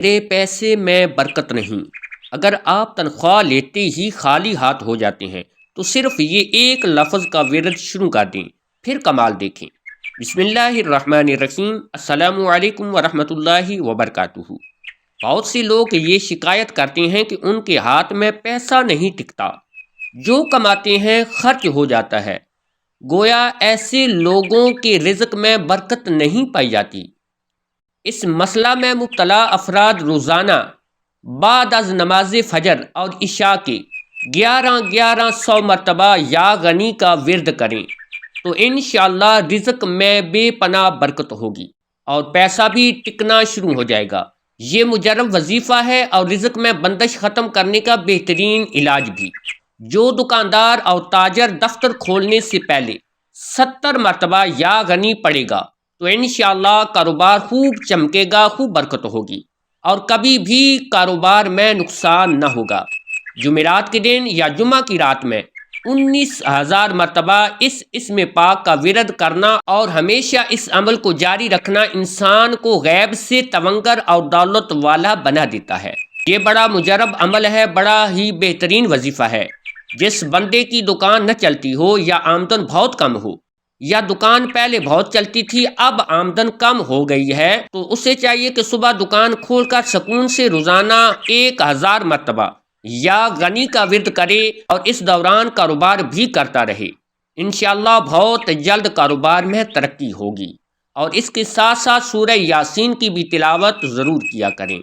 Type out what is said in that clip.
میرے پیسے میں برکت نہیں۔ اگر آپ تنخواہ لیتے ہی خالی ہاتھ ہو جاتے ہیں تو صرف یہ ایک لفظ کا ورد شروع کر دیں، پھر کمال دیکھیں۔ بسم اللہ الرحمن الرحیم۔ السلام علیکم ورحمۃ اللہ وبرکاتہ۔ بہت سے لوگ یہ شکایت کرتے ہیں کہ ان کے ہاتھ میں پیسہ نہیں ٹکتا، جو کماتے ہیں خرچ ہو جاتا ہے۔ گویا ایسے لوگوں کے رزق میں برکت نہیں پائی جاتی۔ اس مسئلہ میں مبتلا افراد روزانہ بعد از نماز فجر اور عشاء کے 1100 مرتبہ یا غنی کا ورد کریں تو انشاءاللہ رزق میں بے پناہ برکت ہوگی اور پیسہ بھی ٹکنا شروع ہو جائے گا۔ یہ مجرب وظیفہ ہے اور رزق میں بندش ختم کرنے کا بہترین علاج بھی۔ جو دکاندار اور تاجر دفتر کھولنے سے پہلے 70 مرتبہ یا غنی پڑے گا تو انشاءاللہ کاروبار خوب چمکے گا، خوب برکت ہوگی اور کبھی بھی کاروبار میں نقصان نہ ہوگا۔ جمعرات کے دن یا جمعہ کی رات میں 19,000 مرتبہ اس اسم پاک کا ورد کرنا اور ہمیشہ اس عمل کو جاری رکھنا انسان کو غیب سے تونگر اور دولت والا بنا دیتا ہے۔ یہ بڑا مجرب عمل ہے، بڑا ہی بہترین وظیفہ ہے۔ جس بندے کی دکان نہ چلتی ہو یا آمدن بہت کم ہو، یا دکان پہلے بہت چلتی تھی اب آمدن کم ہو گئی ہے، تو اسے چاہیے کہ صبح دکان کھول کر سکون سے روزانہ 1000 مرتبہ یا غنی کا ورد کرے اور اس دوران کاروبار بھی کرتا رہے۔ انشاءاللہ بہت جلد کاروبار میں ترقی ہوگی۔ اور اس کے ساتھ ساتھ سورہ یاسین کی بھی تلاوت ضرور کیا کریں۔